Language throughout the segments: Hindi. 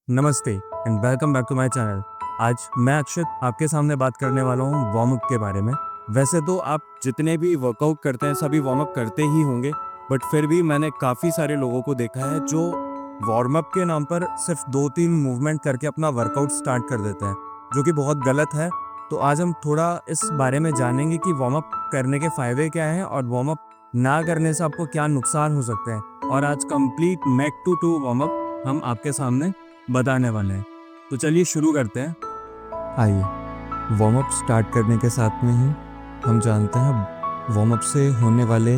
नमस्ते and welcome back to my channel. आज मैं अक्षत आपके सामने बात करने वाला हूँ वार्म अप के बारे में। वैसे तो आप जितने भी वर्कआउट करते हैं सभी वार्म अप करते ही होंगे, बट फिर भी मैंने काफ़ी सारे लोगों को देखा है जो वार्म अप के नाम पर सिर्फ 2-3 मूवमेंट करके अपना वर्कआउट स्टार्ट कर देते हैं, जो कि बहुत गलत है। तो आज हम थोड़ा इस बारे में जानेंगे कि वार्म अप करने के फ़ायदे क्या हैं और वार्म अप ना करने से आपको क्या नुकसान हो सकते हैं। और आज complete neck to warm up हम आपके सामने बताने वाले हैं। तो चलिए शुरू करते हैं। आइए, वार्म अप स्टार्ट करने के साथ में ही हम जानते हैं वार्म अप से होने वाले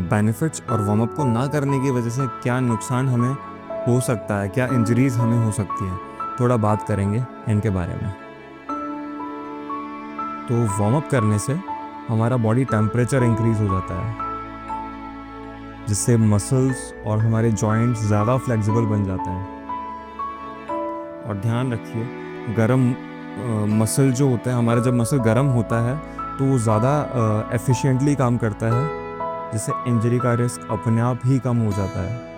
बेनिफिट्स और वार्म अप को ना करने की वजह से क्या नुकसान हमें हो सकता है, क्या इंजरीज हमें हो सकती है। थोड़ा बात करेंगे इनके बारे में। तो वार्म अप करने से हमारा बॉडी टेम्परेचर इंक्रीज हो जाता है, जिससे मसल्स और हमारे जॉइंट्स ज़्यादा फ्लेक्सिबल बन जाते हैं। और ध्यान रखिए, गरम मसल जो होता है हमारा, जब मसल गरम होता है तो वो ज़्यादा एफिशिएंटली काम करता है, जिससे इंजरी का रिस्क अपने आप ही कम हो जाता है।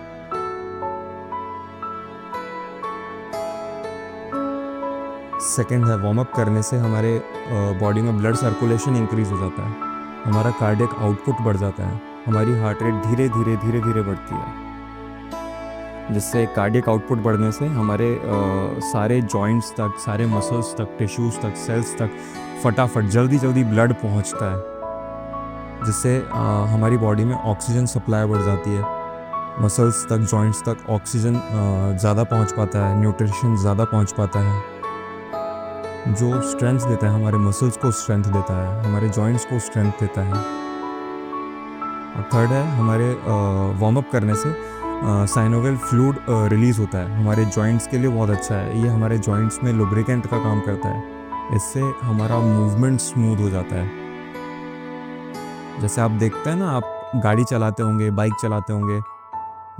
सेकंड है, वार्म अप करने से हमारे बॉडी में ब्लड सर्कुलेशन इंक्रीज हो जाता है, हमारा कार्डियक आउटपुट बढ़ जाता है, हमारी हार्ट रेट धीरे धीरे बढ़ती है, जिससे कार्डियक आउटपुट बढ़ने से हमारे सारे जॉइंट्स तक, सारे मसल्स तक, टिश्यूज़ तक, सेल्स तक फटाफट जल्दी ब्लड पहुंचता है, जिससे हमारी बॉडी में ऑक्सीजन सप्लाई बढ़ जाती है। मसल्स तक, जॉइंट्स तक ऑक्सीजन ज़्यादा पहुंच पाता है, न्यूट्रिशन ज़्यादा पहुंच पाता है, जो स्ट्रेंथ देता है, हमारे मसल्स को स्ट्रेंथ देता है, हमारे जॉइंट्स को स्ट्रेंथ देता है। और थर्ड है, हमारे वार्म अप करने से साइनोवियल फ्लूइड रिलीज़ होता है, हमारे जॉइंट्स के लिए बहुत अच्छा है। ये हमारे जॉइंट्स में लुब्रिकेंट का काम करता है, इससे हमारा मूवमेंट स्मूथ हो जाता है। जैसे आप देखते हैं ना, आप गाड़ी चलाते होंगे, बाइक चलाते होंगे,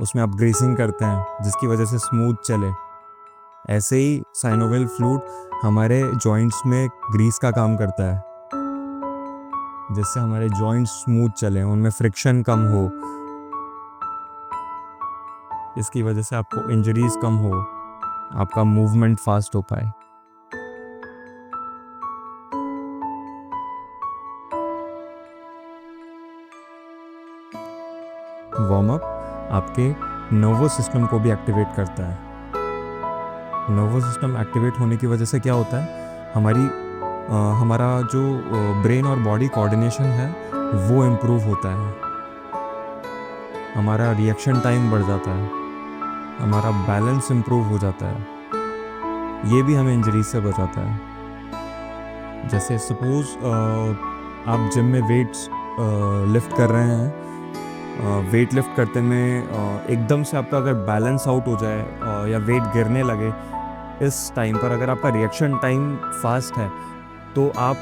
उसमें आप ग्रीसिंग करते हैं जिसकी वजह से स्मूथ चले। ऐसे ही साइनोवियल फ्लूइड हमारे जॉइंट्स में ग्रीस का काम करता है, जिससे हमारे जॉइंट्स स्मूथ चले, उनमें फ्रिक्शन कम हो, इसकी वजह से आपको इंजरीज कम हो, आपका मूवमेंट फास्ट हो पाए। वार्म अप आपके नर्वस सिस्टम को भी एक्टिवेट करता है। नर्वस सिस्टम एक्टिवेट होने की वजह से क्या होता है, हमारा जो ब्रेन और बॉडी कोऑर्डिनेशन है वो इम्प्रूव होता है, हमारा रिएक्शन टाइम बढ़ जाता है, हमारा बैलेंस इम्प्रूव हो जाता है। ये भी हमें इंजरी से बचाता है। जैसे सपोज आप जिम में वेट्स लिफ्ट कर रहे हैं, वेट लिफ्ट करते में एकदम से आपका अगर बैलेंस आउट हो जाए या वेट गिरने लगे, इस टाइम पर अगर आपका रिएक्शन टाइम फास्ट है तो आप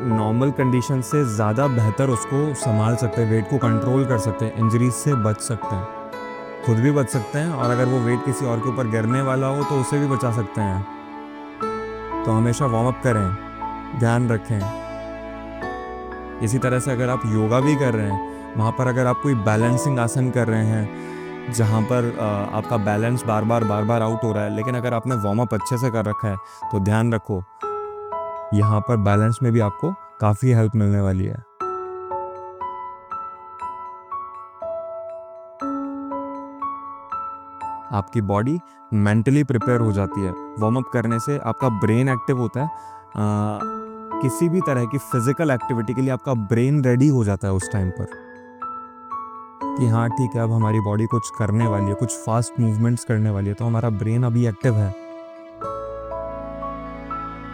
नॉर्मल कंडीशन से ज़्यादा बेहतर उसको संभाल सकते हैं, वेट को कंट्रोल कर सकते हैं, इंजरीज से बच सकते हैं, खुद भी बच सकते हैं, और अगर वो वेट किसी और के ऊपर गिरने वाला हो तो उसे भी बचा सकते हैं। तो हमेशा वार्म अप करें, ध्यान रखें। इसी तरह से अगर आप योगा भी कर रहे हैं, वहाँ पर अगर आप कोई बैलेंसिंग आसन कर रहे हैं जहाँ पर आपका बैलेंस बार बार आउट हो रहा है, लेकिन अगर आपने वार्म अप अच्छे से कर रखा है तो ध्यान रखो, यहाँ पर बैलेंस में भी आपको काफ़ी हेल्प मिलने वाली है। आपकी बॉडी मेंटली प्रिपेयर हो जाती है। वार्म अप करने से आपका ब्रेन एक्टिव होता है, किसी भी तरह की फिजिकल एक्टिविटी के लिए आपका ब्रेन रेडी हो जाता है उस टाइम पर, कि हाँ ठीक है, अब हमारी बॉडी कुछ करने वाली है, कुछ फास्ट मूवमेंट्स करने वाली है, तो हमारा ब्रेन अभी एक्टिव है,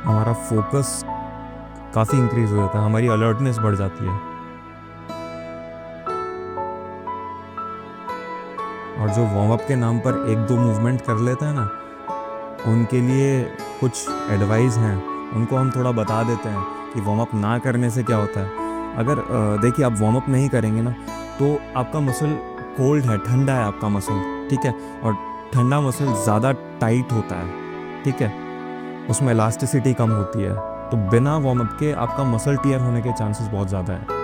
हमारा फोकस काफ़ी इंक्रीज हो जाता है, हमारी अलर्टनेस बढ़ जाती है। और जो वार्म अप के नाम पर 1-2 मूवमेंट कर लेते हैं ना, उनके लिए कुछ एडवाइस हैं, उनको हम थोड़ा बता देते हैं कि वार्म अप ना करने से क्या होता है। अगर देखिए, आप वार्म अप नहीं करेंगे ना तो आपका मसल कोल्ड है, ठंडा है आपका मसल, ठीक है, और ठंडा मसल ज़्यादा टाइट होता है, ठीक है, उसमें इलास्टिसिटी कम होती है, तो बिना वार्म अप के आपका मसल टियर होने के चांसेस बहुत ज़्यादा है।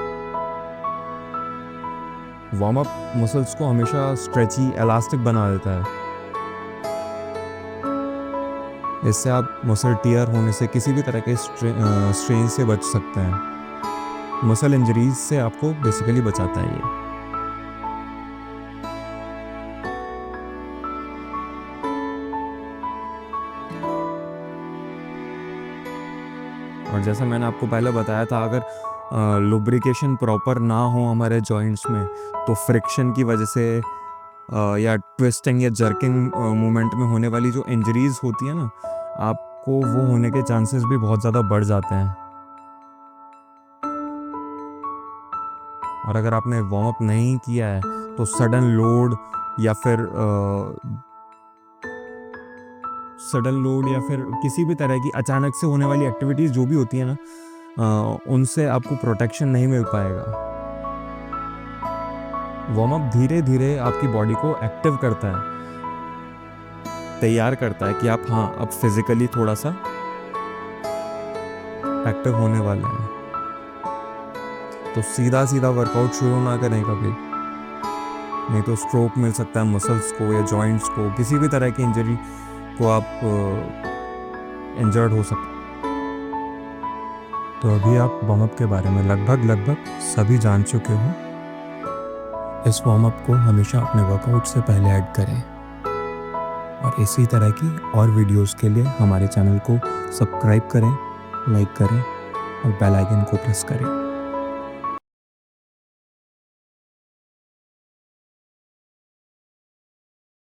वार्म अप मसल्स को हमेशा स्ट्रेची, इलास्टिक बना देता है, इससे आप मसल टीयर होने से, किसी भी तरह के स्ट्रेन से बच सकते हैं। मसल इंजरीज से आपको बेसिकली बचाता है ये। और जैसा मैंने आपको पहले बताया था, अगर लुब्रिकेशन प्रॉपर ना हो हमारे जॉइंट्स में, तो फ्रिक्शन की वजह से या ट्विस्टिंग या जर्किंग मूवमेंट में होने वाली जो इंजरीज होती है ना, आपको वो होने के चांसेस भी बहुत ज़्यादा बढ़ जाते हैं। और अगर आपने वार्म अप नहीं किया है तो सडन लोड या फिर किसी भी तरह की अचानक से होने वाली एक्टिविटीज़ जो भी होती है ना, उनसे आपको प्रोटेक्शन नहीं मिल पाएगा। वार्म अप धीरे धीरे आपकी बॉडी को एक्टिव करता है, तैयार करता है कि आप अब फिजिकली थोड़ा सा एक्टिव होने वाले हैं। तो सीधा सीधा वर्कआउट शुरू ना करें कभी, नहीं तो स्ट्रोक मिल सकता है मसल्स को या जॉइंट्स को, किसी भी तरह की इंजरी को आप इंजर्ड हो सकते। तो अभी आप वार्म अप के बारे में लगभग सभी जान चुके हो। इस वार्म अप को हमेशा अपने वर्कआउट से पहले ऐड करें। और इसी तरह की और वीडियोस के लिए हमारे चैनल को सब्सक्राइब करें, लाइक करें और बेल आइकन को प्रेस करें।